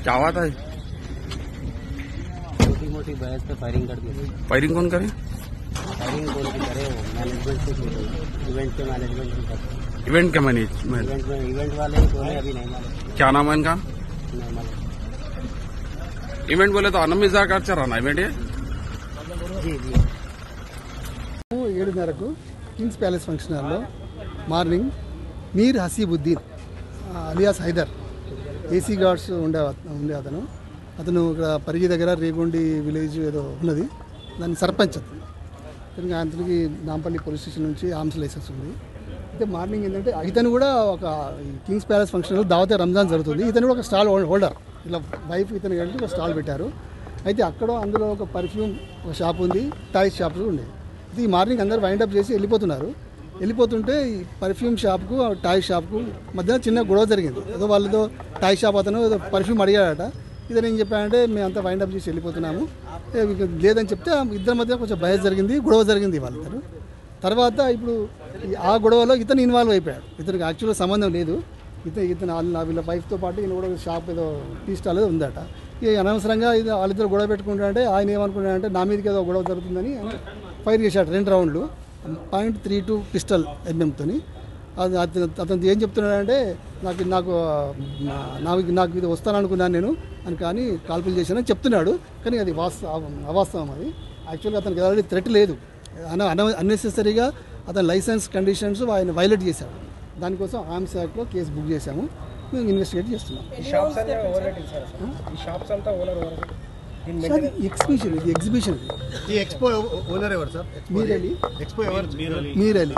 क्या हुआ था? छोटी मोटी बहस पे फायरिंग कर दी। फायरिंग कौन करे? फायरिंग कौन की करे? वो मैनेजमेंट से इवेंट के मैनेजमेंट की करे। इवेंट के मैनेजमेंट? इवेंट वाले ही बोले अभी नहीं मालूम। क्या नाम है इनका? नहीं मालूम। इवेंट बोले तो अनमिजा का चल रहा इवेंट है। जी जी 7:30 కింగ్స్ ప్యాలెస్ ఫంక్షన్ హాల్లో morning Mir Haseebuddin alias Hyder AC guards ఉండే అతను ఇక్కడ పరిగి దగ్గర రేగొండి విలేజ్ ఏదో ఉన్నది, దాని సర్పంచ్ అతనికి. అతనికి నాంపల్లి పోలీస్ స్టేషన్ నుంచి ఆర్మ్స్ లైసెన్స్ ఉంది. అయితే మార్నింగ్ ఏంటంటే ఇతను కూడా ఒక Kings Palace function hall Dawat-e Ramzan జరుగుతుంది. ఇతను కూడా ఒక స్టాల్ హోల్డర్, ఇలా వైఫ్ ఇతను కలిసి ఒక స్టాల్ పెట్టారు. అయితే అక్కడ అందులో ఒక పర్ఫ్యూమ్ ఒక షాప్ ఉంది, టాయ్స్ షాప్స్ ఉండేది. ఇది మార్నింగ్ అందరూ వైండప్ చేసి వెళ్ళిపోతుంటే ఈ పర్ఫ్యూమ్ షాప్కు టాయ్ షాప్కు మధ్య చిన్న గొడవ జరిగింది. ఏదో వాళ్ళతో టాయ్ షాప్ అతను ఏదో పర్ఫ్యూమ్ అడిగాడట. ఇతను ఏం చెప్పాడంటే మేము అంతా వైండప్ చేసి వెళ్ళిపోతున్నాము లేదని చెప్తే ఇద్దరి మధ్య కొంచెం బయస్ జరిగింది, గొడవ జరిగింది వాళ్ళిద్దరు. తర్వాత ఇప్పుడు ఆ గొడవలో ఇతను ఇన్వాల్వ్ అయిపోయాడు. ఇతనికి యాక్చువల్గా సంబంధం లేదు. ఇతను వీళ్ళ వైఫ్తో పాటు ఈయన కూడా షాప్ ఏదో టీ స్టాల్ ఏదో ఉందట. ఇక అనవసరంగా ఇది వాళ్ళిద్దరు గొడవ పెట్టుకుంటారంటే ఆయన ఏమనుకుంటాడంటే నా మీదకి ఏదో గొడవ జరుగుతుందని ఫైర్ చేశాడు 2 రౌండ్లు .32 పిస్టల్ ఎంఎంతో. అది అతను ఏం చెప్తున్నాడంటే నాకు ఇది వస్తాననుకున్నాను నేను అని కానీ కాల్పులు చేశానని చెప్తున్నాడు. కానీ అది అవాస్తవం. అది యాక్చువల్గా అతనికి ఆల్రెడీ థ్రెట్ లేదు. అన్నెసెసరీగా అతని లైసెన్స్ కండిషన్స్ ఆయన వైలేట్ చేశాడు. దానికోసం ఆర్మ్స్ యాక్ట్లో కేసు బుక్ చేశాము. మేము ఇన్వెస్టిగేట్ చేస్తున్నాం. ఎగ్జిబిషన్ ఈ ఎక్స్పో ఓనర్ ఎవరు సార్? మీరలి.